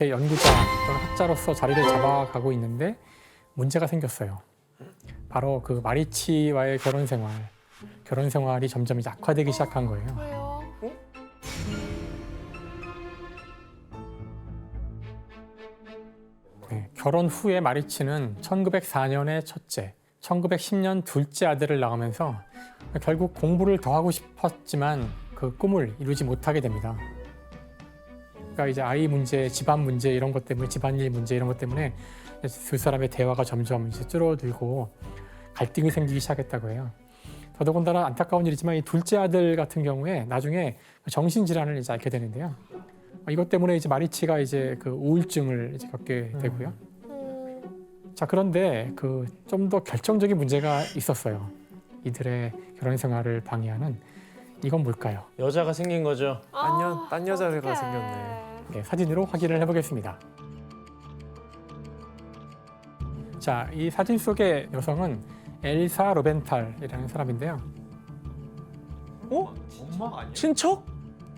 연구자 또는 학자로서 자리를 잡아가고 있는데 문제가 생겼어요. 바로 그 마리치와의 결혼 생활이 점점 이제 악화되기 시작한 거예요. 왜요? 네, 결혼 후에 마리치는 1904년에 첫째, 1910년 둘째 아들을 낳으면서 결국 공부를 더 하고 싶었지만 그 꿈을 이루지 못하게 됩니다. 그러니까 이제 아이 문제, 집안 문제 이런 것 때문에 집안일 문제 이런 것 때문에 두 사람의 대화가 점점 이제 줄어들고 갈등이 생기기 시작했다고 해요. 더더군다나 안타까운 일이지만 이 둘째 아들 같은 경우에 나중에 정신질환을 이제 앓게 되는데요. 이것 때문에 이제 마리치가 이제 그 우울증을 이제 겪게 되고요. 자, 그런데 그 좀 더 결정적인 문제가 있었어요. 이들의 결혼 생활을 방해하는 이건 뭘까요? 여자가 생긴 거죠. 딴 여자가 생겼네. 네, 사진으로 확인을 해보겠습니다. 자, 이 사진 속의 여성은 엘사 로벤탈이라는 사람인데요. 어? 친척?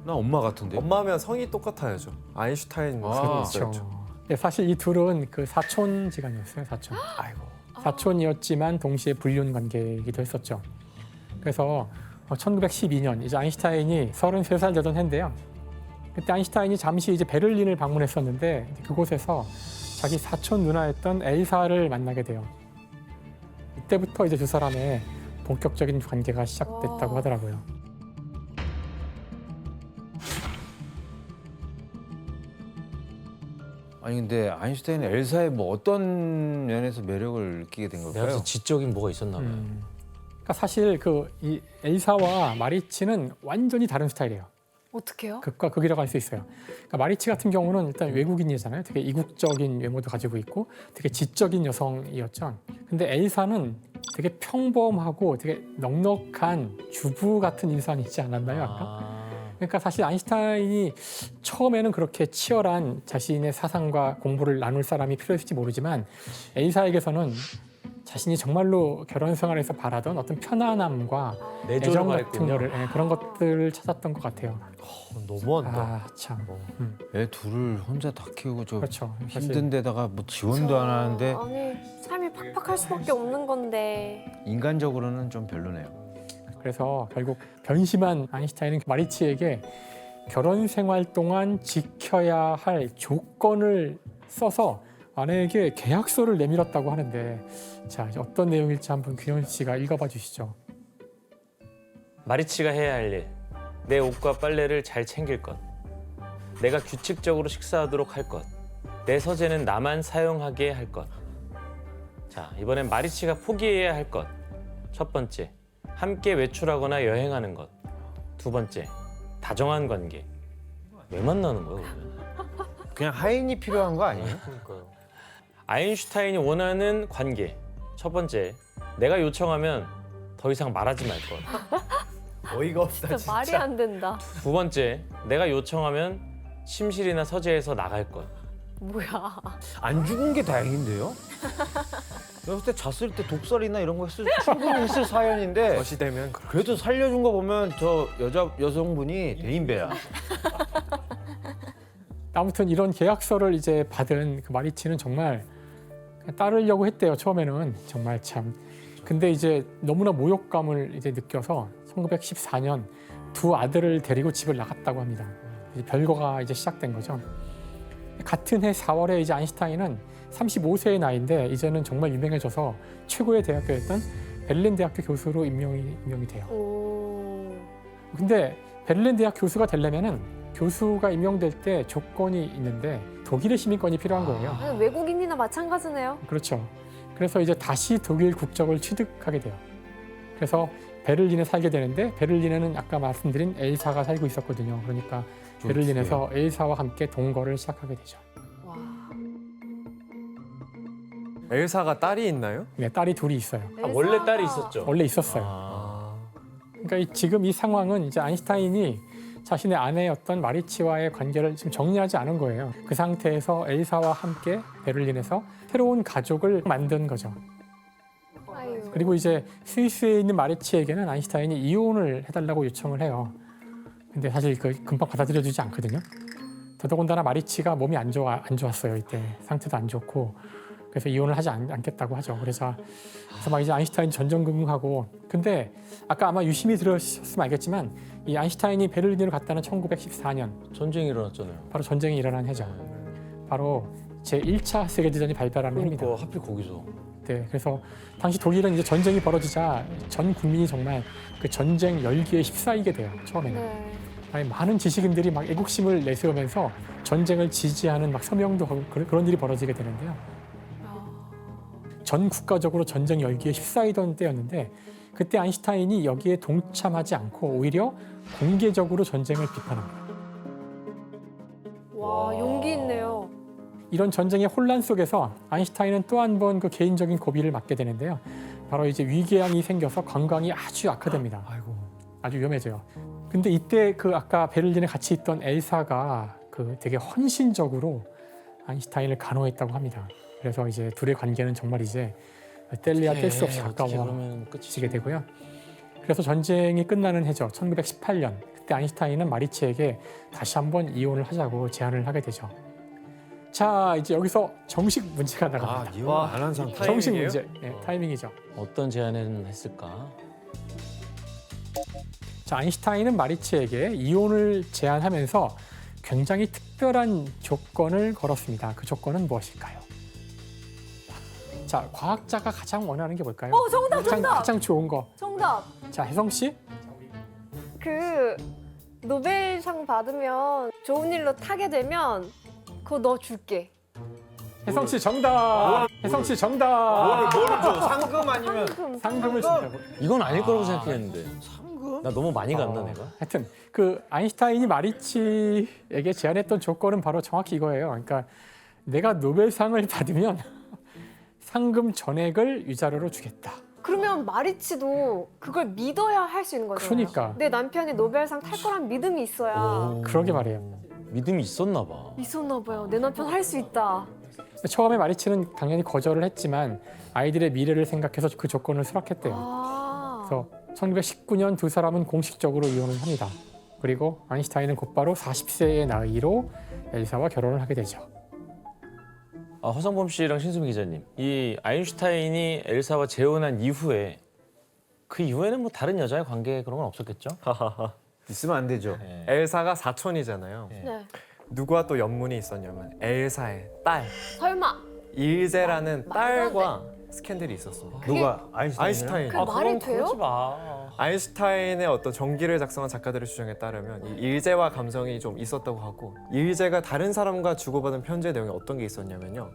나 엄마 같은데. 엄마면 성이 똑같아야죠. 아인슈타인 아, 있어야죠. 네, 사실 이 둘은 그 사촌지간이었어요. 사촌. 아이고. 사촌이었지만 동시에 불륜 관계이기도 했었죠. 그래서 1912년 이제 아인슈타인이 33살 되던 해인데요. 그때 아인슈타인이 잠시 이제 베를린을 방문했었는데 그곳에서 자기 사촌 누나였던 엘사를 만나게 돼요. 이때부터 이제 두 사람의 본격적인 관계가 시작됐다고 하더라고요. 아니 근데 아인슈타인은 엘사의 뭐 어떤 면에서 매력을 느끼게 된 내가 걸까요? 봐서 지적인 뭐가 있었나 봐요. 그러니까 사실 이 엘사와 마리치는 완전히 다른 스타일이에요. 어떡해요? 극과 극이라고 할 수 있어요. 그러니까 마리치 같은 경우는 일단 외국인이잖아요. 되게 이국적인 외모도 가지고 있고 되게 지적인 여성이었죠. 근데 엘사는 되게 평범하고 되게 넉넉한 주부 같은 인상이 있지 않았나요, 아까? 그러니까 사실 아인슈타인이 처음에는 그렇게 치열한 자신의 사상과 공부를 나눌 사람이 필요했을지 모르지만 엘사에게서는 자신이 정말로 결혼 생활에서 바라던 어떤 편안함과 내조를 애정 같은 말했군요. 거를 그런 것들을 찾았던 것 같아요. 너무한다. 아, 참. 애 둘을 혼자 다 키우고 저 그렇죠. 사실 힘든 데다가 뭐 지원도 안 하는데 아니 삶이 팍팍할 수밖에 없는 건데 인간적으로는 좀 별로네요. 그래서 결국 변심한 아인슈타인은 마리치에게 결혼 생활 동안 지켜야 할 조건을 써서 아내에게 계약서를 내밀었다고 하는데 자, 이제 어떤 내용일지 한번 규현 씨가 읽어봐 주시죠. 마리치가 해야 할 일. 내 옷과 빨래를 잘 챙길 것. 내가 규칙적으로 식사하도록 할 것. 내 서재는 나만 사용하게 할 것. 자, 이번엔 마리치가 포기해야 할 것. 첫 번째, 함께 외출하거나 여행하는 것. 두 번째, 다정한 관계. 왜 만나는 거야, 그러면? 그냥 하인이 필요한 거 아니에요? 아인슈타인이 원하는 관계. 첫 번째, 내가 요청하면 더 이상 말하지 말 것. 어이가 없다 진짜 말이 안 된다. 두 번째, 내가 요청하면 침실이나 서재에서 나갈 것. 뭐야? 안 죽은 게 다행인데요? 내가 그때 잤을 때 독살이나 이런 거 충분히 했을 사연인데 것이 되면 그래도 살려준 거 보면 저 여성분이 대인배야. 아무튼 이런 계약서를 이제 받은 그 마리치는 정말 따르려고 했대요. 처음에는 정말 참. 근데 이제 너무나 모욕감을 이제 느껴서 1914년 두 아들을 데리고 집을 나갔다고 합니다. 이제 별거가 이제 시작된 거죠. 같은 해 4월에 이제 아인슈타인은 35세의 나이인데 이제는 정말 유명해져서 최고의 대학교였던 베를린 대학교 교수로 임명이 돼요. 오. 근데 베를린 대학 교수가 되려면은 교수가 임명될 때 조건이 있는데 독일의 시민권이 필요한 거예요. 아니, 외국인이나 마찬가지네요. 그렇죠. 그래서 이제 다시 독일 국적을 취득하게 돼요. 그래서 베를린에 살게 되는데 베를린에는 아까 말씀드린 엘사가 살고 있었거든요. 그러니까 베를린에서 엘사와 함께 동거를 시작하게 되죠. 와. 엘사가 딸이 있나요? 네, 딸이 둘이 있어요. 원래 딸이 있었죠? 원래 있었어요. 아. 그러니까 지금 이 상황은 이제 아인슈타인이 자신의 아내였던 마리치와의 관계를 지금 정리하지 않은 거예요. 그 상태에서 엘사와 함께 베를린에서 새로운 가족을 만든 거죠. 아유. 그리고 이제 스위스에 있는 마리치에게는 아인슈타인이 이혼을 해달라고 요청을 해요. 근데 사실 그 금방 받아들여주지 않거든요. 더더군다나 마리치가 몸이 안 좋았어요. 이때 상태도 안 좋고 그래서 이혼을 하지 않겠다고 하죠. 그래서 막 이제 아인슈타인 전전긍긍하고 근데 아까 아마 유심히 들으셨으면 알겠지만 이 아인슈타인이 베를린으로 갔다는 1914년 전쟁이 일어났잖아요. 바로 전쟁이 일어난 해죠. 바로 제1차 세계대전이 발발하는 해입니다. 그러니까 하필 거기서. 네, 그래서 당시 독일은 이제 전쟁이 벌어지자 전 국민이 정말 그 전쟁 열기에 휩싸이게 돼요. 처음에는. 네. 아니, 많은 지식인들이 막 애국심을 내세우면서 전쟁을 지지하는 막 서명도 하고 그런 일이 벌어지게 되는데요. 전 국가적으로 전쟁 열기에 휩싸이던 때였는데 그때 아인슈타인이 여기에 동참하지 않고 오히려 공개적으로 전쟁을 비판합니다. 와, 용기 있네요. 이런 전쟁의 혼란 속에서 아인슈타인은 또 한 번 그 개인적인 고비를 맞게 되는데요. 바로 이제 위궤양이 생겨서 건강이 아주 악화됩니다. 아이고. 아주 위험해져요. 근데 이때 그 아까 베를린에 같이 있던 엘사가 그 되게 헌신적으로 아인슈타인을 간호했다고 합니다. 그래서 이제 둘의 관계는 정말 이제 뗄래야 뗄 수 없이 어떻게 가까워지게 그러면 끝이지. 되고요. 그래서 전쟁이 끝나는 해죠. 1918년. 그때 아인슈타인은 마리치에게 다시 한번 이혼을 하자고 제안을 하게 되죠. 자, 이제 여기서 정식 문제가 나갑니다. 이혼 안한 상태. 정식 타이밍이에요? 문제, 타이밍이죠. 어떤 제안을 했을까? 자, 아인슈타인은 마리치에게 이혼을 제안하면서 굉장히 특별한 조건을 걸었습니다. 그 조건은 무엇일까요? 자, 과학자가 가장 원하는 게 뭘까요? 정답, 정답! 가장 좋은 거. 정답. 자, 혜성 씨? 그 노벨상 받으면 좋은 일로 타게 되면 그거 너 줄게. 혜성 씨 정답. 혜성 씨 정답. 뭐를 줘? 상금 아니면 상금을 준다고. 이건 아닐 거라고 생각했는데. 상금? 나 너무 많이 갔나 내가? 하여튼 그 아인슈타인이 마리치에게 제안했던 조건은 바로 정확히 이거예요. 그러니까 내가 노벨상을 받으면 상금 전액을 위자료로 주겠다. 그러면 마리치도 그걸 믿어야 할 수 있는 거잖아요. 그러니까. 내 남편이 노벨상 탈 거란 믿음이 있어야 오. 그러게 말이에요. 믿음이 있었나 봐. 있었나 봐요. 내 남편 할 수 있다. 처음에 마리치는 당연히 거절을 했지만 아이들의 미래를 생각해서 그 조건을 수락했대요. 아. 그래서 1919년 두 사람은 공식적으로 이혼을 합니다. 그리고 아인슈타인은 곧바로 40세의 나이로 엘사와 결혼을 하게 되죠. 허성범 씨랑 신수미 기자님, 이 아인슈타인이 엘사와 재혼한 이후에 그 이후에는 뭐 다른 여자의 관계 그런 건 없었겠죠? 있으면 안 되죠. 네. 엘사가 사촌이잖아요. 네. 누구와 또 연문이 있었냐면 엘사의 딸 설마 일제라는 말도 안 딸과 스캔들이 있었습니다. 누가 아인슈타인? 아인슈타인. 그 말이 돼요? 그러지 마. 아인슈타인의 어떤 전기를 작성한 작가들의 주장에 따르면 이 일제와 감성이 좀 있었다고 하고 일제가 다른 사람과 주고받은 편지의 내용에 어떤 게 있었냐면요.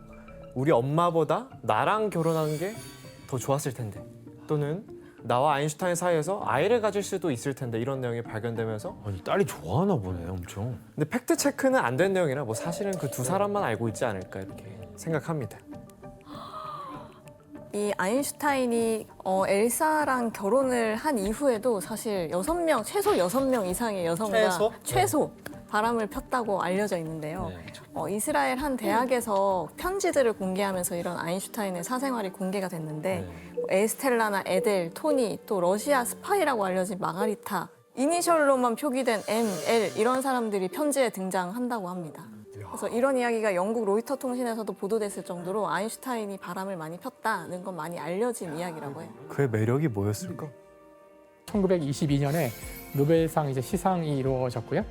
우리 엄마보다 나랑 결혼하는 게 더 좋았을 텐데 또는 나와 아인슈타인 사이에서 아이를 가질 수도 있을 텐데 이런 내용이 발견되면서 아니 딸이 좋아하나 보네 엄청. 근데 팩트 체크는 안 된 내용이라 뭐 사실은 그 두 사람만 알고 있지 않을까 이렇게 생각합니다. 이 아인슈타인이 엘사랑 결혼을 한 이후에도 사실 최소 6명 이상의 여성과 최소 바람을 폈다고 알려져 있는데요. 네. 이스라엘 한 대학에서 편지들을 공개하면서 이런 아인슈타인의 사생활이 공개가 됐는데 뭐 에스텔라나 에델, 토니, 또 러시아 스파이라고 알려진 마가리타, 이니셜로만 표기된 M, L 이런 사람들이 편지에 등장한다고 합니다. 그래서 이런 이야기가 영국 로이터 통신에서도 보도됐을 정도로 아인슈타인이 바람을 많이 폈다는 건 많이 알려진 이야기라고 해요. 그의 매력이 뭐였을까? 1922년에 노벨상 이제 시상이 이루어졌고요.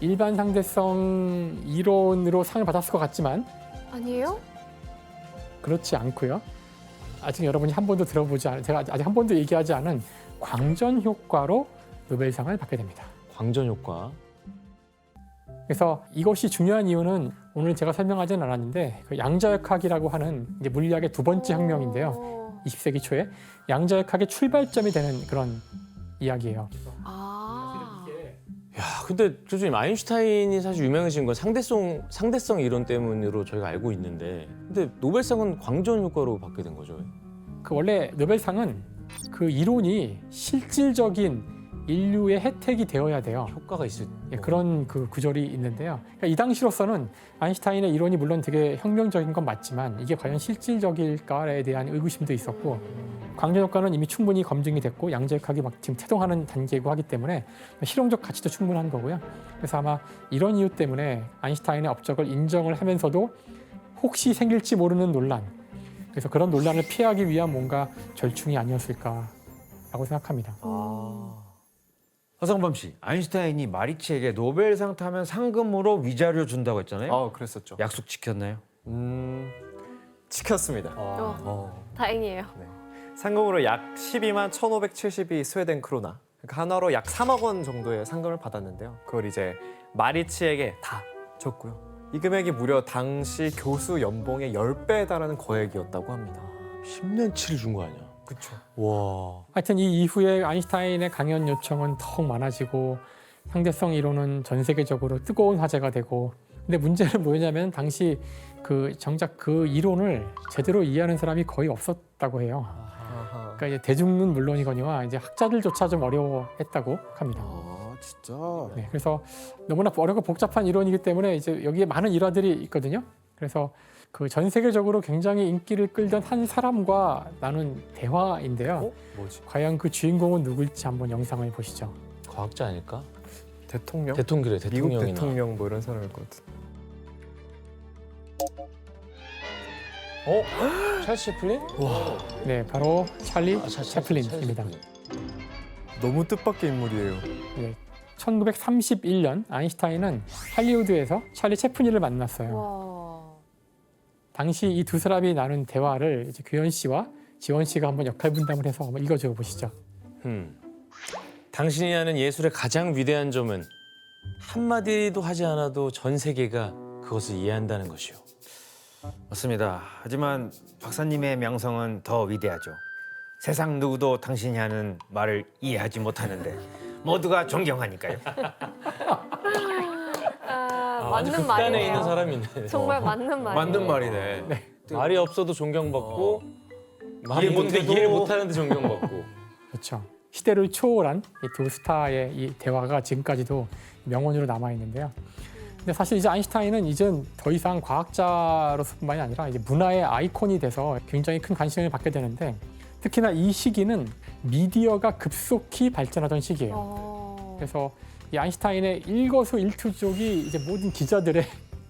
일반 상대성 이론으로 상을 받았을 것 같지만 아니에요? 그렇지 않고요. 아직 여러분이 한 번도 제가 아직 한 번도 얘기하지 않은 광전 효과로 노벨상을 받게 됩니다. 광전 효과. 그래서 이것이 중요한 이유는 오늘 제가 설명하지는 않았는데 그 양자역학이라고 하는 이제 물리학의 두 번째 혁명인데요. 20세기 초에 양자역학의 출발점이 되는 그런 이야기예요. 아. 야, 근데 교수님 아인슈타인이 사실 유명해진 건 상대성 이론 때문으로 저희가 알고 있는데, 근데 노벨상은 광전 효과로 받게 된 거죠. 그 원래 노벨상은 그 이론이 실질적인 인류의 혜택이 되어야 돼요. 효과가 있을 예, 그런 그 구절이 있는데요. 그러니까 이 당시로서는 아인슈타인의 이론이 물론 되게 혁명적인 건 맞지만 이게 과연 실질적일까에 대한 의구심도 있었고 광전 효과는 이미 충분히 검증이 됐고 양자역학이 막 지금 태동하는 단계이고 하기 때문에 실용적 가치도 충분한 거고요. 그래서 아마 이런 이유 때문에 아인슈타인의 업적을 인정을 하면서도 혹시 생길지 모르는 논란, 그래서 그런 논란을 피하기 위한 뭔가 절충이 아니었을까라고 생각합니다. 허성범 씨, 아인슈타인이 마리치에게 노벨상 타면 상금으로 위자료 준다고 했잖아요. 그랬었죠. 약속 지켰나요? 지켰습니다. 다행이에요. 상금으로 약 12만 1,572 스웨덴 크로나, 그러니까 한화로 약 3억 원 정도의 상금을 받았는데요. 그걸 이제 마리치에게 다 줬고요. 이 금액이 무려 당시 교수 연봉의 10배에 달하는 거액이었다고 합니다. 10년치를 준 거 아니야? 그렇죠. 와. 하여튼 이 이후에 아인슈타인의 강연 요청은 더욱 많아지고 상대성 이론은 전 세계적으로 뜨거운 화제가 되고, 근데 문제는 뭐냐면 당시 그 정작 그 이론을 제대로 이해하는 사람이 거의 없었다고 해요. 그러니까 이제 대중은 물론이거니와 이제 학자들조차 좀 어려워했다고 합니다. 아 진짜. 네, 그래서 너무나 어렵고 복잡한 이론이기 때문에 이제 여기에 많은 일화들이 있거든요. 그래서 그 전 세계적으로 굉장히 인기를 끌던 한 사람과 나눈 대화인데요. 뭐지? 과연 그 주인공은 누굴지 한번 영상을 보시죠. 과학자 아닐까? 대통령? 대통령 그래 미국 대통령이나. 대통령 뭐 이런 사람일 것 같은. 찰스 채플린? 네, 바로 찰리 채플린입니다. 찰리 너무 뜻밖의 인물이에요. 네, 1931년 아인슈타인은 할리우드에서 찰리 채플린을 만났어요. 와. 당시 이 두 사람이 나눈 대화를 이제 규현 씨와 지원 씨가 한번 역할 분담을 해서 한번 읽어줘 보시죠. 당신이 하는 예술의 가장 위대한 점은 한마디도 하지 않아도 전 세계가 그것을 이해한다는 것이요. 맞습니다. 하지만 박사님의 명성은 더 위대하죠. 세상 누구도 당신이 하는 말을 이해하지 못하는데 모두가 존경하니까요. 완전 맞는 극단에 말이에요. 있는 사람이네. 정말 맞는 말이에요. 맞는 말이네. 말이 없어도 존경받고 말이 이해 뭔데 못해도- 이해를 못하는데 존경받고. 그렇죠. 시대를 초월한 이 두 스타의 이 대화가 지금까지도 명언으로 남아 있는데요. 근데 사실 이제 아인슈타인은 이젠 더 이상 과학자로서뿐만이 아니라 이제 문화의 아이콘이 돼서 굉장히 큰 관심을 받게 되는데, 특히나 이 시기는 미디어가 급속히 발전하던 시기예요. 그래서 이 아인슈타인의 일거수일투족이 이제 모든 기자들의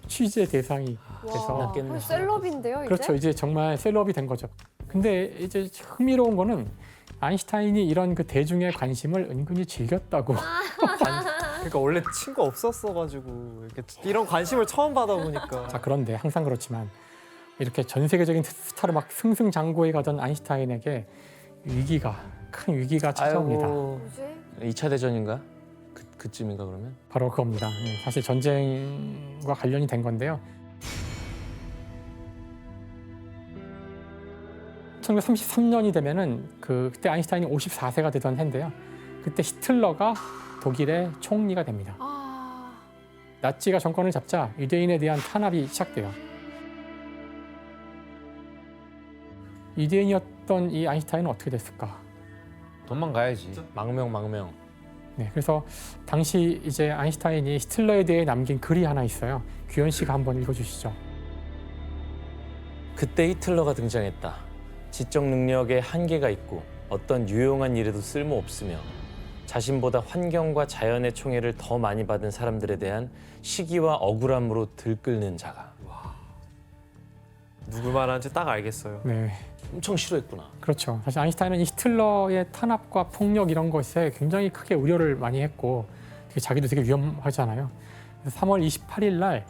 취재 대상이 돼서 와, 거의 셀럽인데요, 이제? 그렇죠. 이제 정말 셀럽이 된 거죠. 근데 이제 흥미로운 거는 아인슈타인이 이런 그 대중의 관심을 은근히 즐겼다고. 그러니까 원래 친구 없었어가지고 이런 관심을 처음 받아보니까. 자, 그런데 항상 그렇지만 이렇게 전 세계적인 스타를 막 승승장구해 가던 아인슈타인에게 큰 위기가 찾아옵니다. 아이고, 뭐지? 2차 대전인가? 그쯤인가 그러면? 바로 그겁니다. 사실 전쟁과 관련이 된 건데요. 1933년이 되면은 그때 아인슈타인이 54세가 되던 해인데요. 그때 히틀러가 독일의 총리가 됩니다. 아, 나치가 정권을 잡자 유대인에 대한 탄압이 시작돼요. 유대인이었던 이 아인슈타인은 어떻게 됐을까? 도망가야지. 망명. 네, 그래서 당시 이제 아인슈타인이 히틀러에 대해 남긴 글이 하나 있어요. 규현 씨가 한번 읽어주시죠. 그때 히틀러가 등장했다. 지적 능력에 한계가 있고 어떤 유용한 일에도 쓸모 없으며 자신보다 환경과 자연의 총애를 더 많이 받은 사람들에 대한 시기와 억울함으로 들끓는 자가. 누구 말하는지 딱 알겠어요. 네, 엄청 싫어했구나. 그렇죠. 사실 아인슈타인은 이 히틀러의 탄압과 폭력 이런 것에 굉장히 크게 우려를 많이 했고 자기도 되게 위험하잖아요. 그래서 3월 28일 날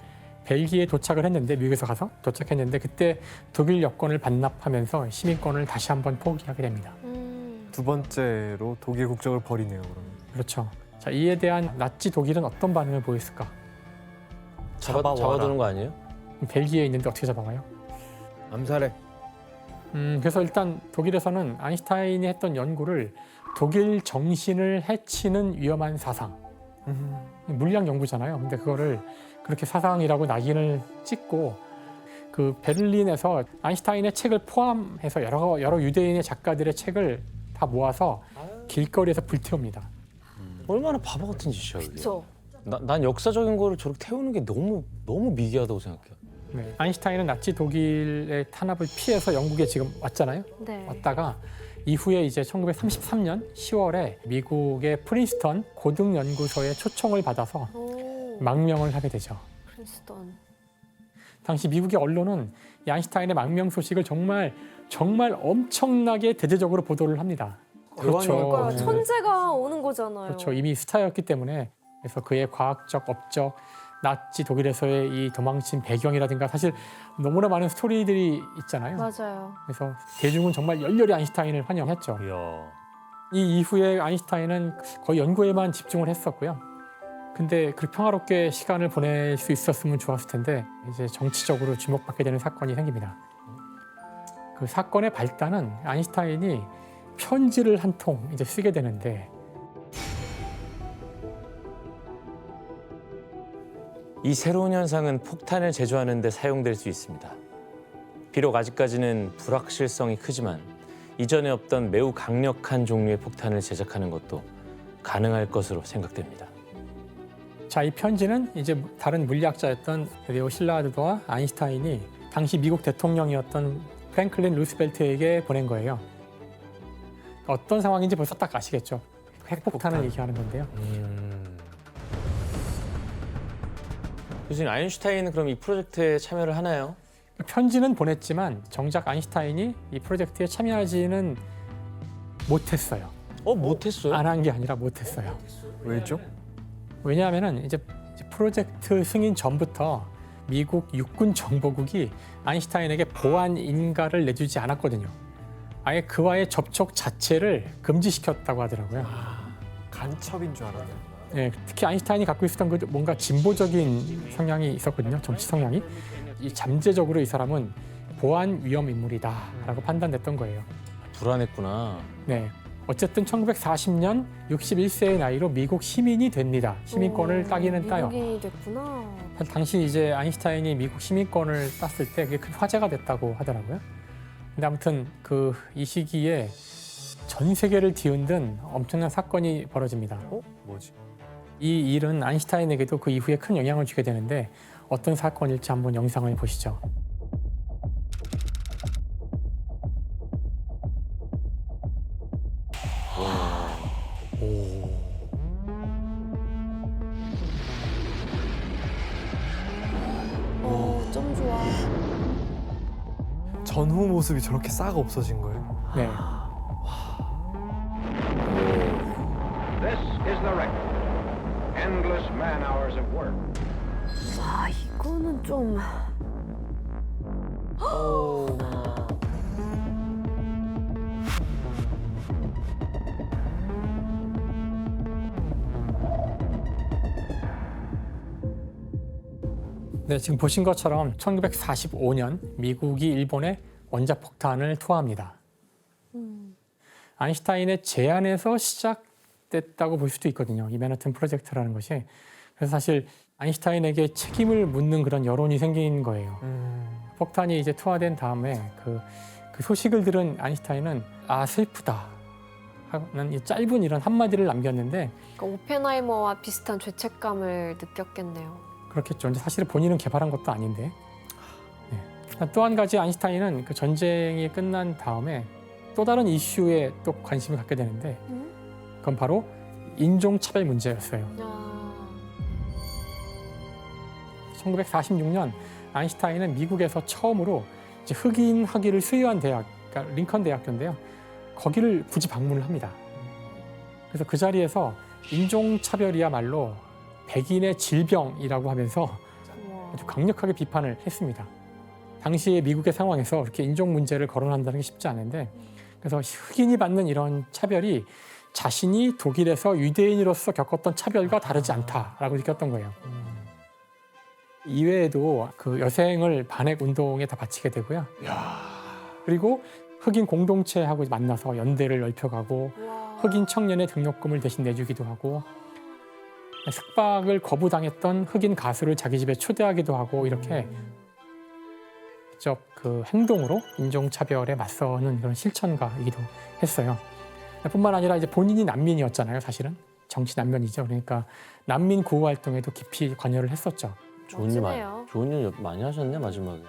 벨기에 도착을 했는데, 미국에서 가서 도착했는데 그때 독일 여권을 반납하면서 시민권을 다시 한번 포기하게 됩니다. 두 번째로 독일 국적을 버리네요. 그러면. 그렇죠. 자, 이에 대한 나치 독일은 어떤 반응을 보였을까? 잡아와라. 잡아두는 거 아니에요? 벨기에에 있는데 어떻게 잡아와요? 암살해. 그래서 일단 독일에서는 아인슈타인이 했던 연구를 독일 정신을 해치는 위험한 사상, 물리학 연구잖아요. 근데 그거를 그렇게 사상이라고 낙인을 찍고 그 베를린에서 아인슈타인의 책을 포함해서 여러 유대인의 작가들의 책을 다 모아서 길거리에서 불태웁니다. 얼마나 바보 같은 짓이야 이게. 그렇죠. 난 역사적인 거를 저렇게 태우는 게 너무 미개하다고 생각해. 네. 아인슈타인은 나치 독일의 탄압을 피해서 영국에 지금 왔잖아요. 네. 왔다가 이후에 이제 1933년 10월에 미국의 프린스턴 고등연구소에 초청을 받아서 오, 망명을 하게 되죠. 프린스턴. 당시 미국의 언론은 이 아인슈타인의 망명 소식을 정말 엄청나게 대대적으로 보도를 합니다. 그러니까요. 네. 천재가 오는 거잖아요. 그렇죠. 이미 스타였기 때문에 그래서 그의 과학적 업적, 나치 독일에서의 이 도망친 배경이라든가 사실 너무나 많은 스토리들이 있잖아요. 맞아요. 그래서 대중은 정말 열렬히 아인슈타인을 환영했죠. 이야. 이 이후에 아인슈타인은 거의 연구에만 집중을 했었고요. 근데 그렇게 평화롭게 시간을 보낼 수 있었으면 좋았을 텐데 이제 정치적으로 주목받게 되는 사건이 생깁니다. 그 사건의 발단은 아인슈타인이 편지를 한 통 이제 쓰게 되는데 이 새로운 현상은 폭탄을 제조하는 데 사용될 수 있습니다. 비록 아직까지는 불확실성이 크지만 이전에 없던 매우 강력한 종류의 폭탄을 제작하는 것도 가능할 것으로 생각됩니다. 자, 이 편지는 이제 다른 물리학자였던 레오 실라르드와 아인슈타인이 당시 미국 대통령이었던 프랭클린 루스벨트에게 보낸 거예요. 어떤 상황인지 벌써 딱 아시겠죠? 핵폭탄을 얘기하는 건데요. 교수님, 아인슈타인은 그럼 이 프로젝트에 참여를 하나요? 편지는 보냈지만 정작 아인슈타인이 이 프로젝트에 참여하지는 못했어요. 못했어요? 안 한 게 아니라 못했어요. 왜죠? 왜냐하면은 이제 프로젝트 승인 전부터 미국 육군 정보국이 아인슈타인에게 보안 인가를 내주지 않았거든요. 아예 그와의 접촉 자체를 금지시켰다고 하더라고요. 간첩인 줄 알았네. 네, 특히 아인슈타인이 갖고 있었던 그 뭔가 진보적인 성향이 있었거든요. 정치 성향이. 이 잠재적으로 이 사람은 보안 위험 인물이다라고 판단됐던 거예요. 불안했구나. 네. 어쨌든 1940년 61세의 나이로 미국 시민이 됩니다. 시민권을 따기는 따요. 미국인이 됐구나. 사실 당시 이제 아인슈타인이 미국 시민권을 땄을 때 그게 큰 화제가 됐다고 하더라고요. 근데 아무튼 이 시기에 전 세계를 뒤흔든 엄청난 사건이 벌어집니다. 뭐지? 이 일은 아인슈타인에게도 그 이후에 큰 영향을 주게 되는데 어떤 사건일지 한번 영상을 보시죠. 좀 좋아. 전후 모습이 저렇게 싹 없어진 거예요. 네. This is the record. Endless man hours of work. 아, 이거는 좀. 네, 지금 보신 것처럼 1945년 미국이 일본에 원자폭탄을 투하합니다. 아인슈타인의 제안에서 시작됐다고 볼 수도 있거든요. 이 맨하튼 프로젝트라는 것이. 그래서 사실 아인슈타인에게 책임을 묻는 그런 여론이 생긴 거예요. 폭탄이 이제 투하된 다음에 그 소식을 들은 아인슈타인은 슬프다 하는 이 짧은 이런 한마디를 남겼는데 그러니까 오펜하이머와 비슷한 죄책감을 느꼈겠네요. 그렇겠죠. 근데 사실은 본인은 개발한 것도 아닌데. 네. 또 한 가지 아인슈타인은 그 전쟁이 끝난 다음에 또 다른 이슈에 또 관심을 갖게 되는데 그건 바로 인종차별 문제였어요. 1946년 아인슈타인은 미국에서 처음으로 이제 흑인 학위를 수여한 대학, 그러니까 링컨 대학교인데요. 거기를 굳이 방문을 합니다. 그래서 그 자리에서 인종차별이야말로 백인의 질병이라고 하면서 아주 강력하게 비판을 했습니다. 당시의 미국의 상황에서 이렇게 인종 문제를 거론한다는 게 쉽지 않은데 그래서 흑인이 받는 이런 차별이 자신이 독일에서 유대인으로서 겪었던 차별과 다르지 않다라고 느꼈던 거예요. 이외에도 그 여생을 반핵 운동에 다 바치게 되고요. 그리고 흑인 공동체하고 만나서 연대를 넓혀가고 흑인 청년의 등록금을 대신 내주기도 하고 숙박을 거부당했던 흑인 가수를 자기 집에 초대하기도 하고 이렇게 직접 그 행동으로 인종차별에 맞서는 그런 실천가이기도 했어요. 뿐만 아니라 이제 본인이 난민이었잖아요, 사실은. 정치 난면이죠. 그러니까 난민 구호 활동에도 깊이 관여를 했었죠. 좋은 일 멋지네요. 좋은 일 많이 하셨네 마지막에.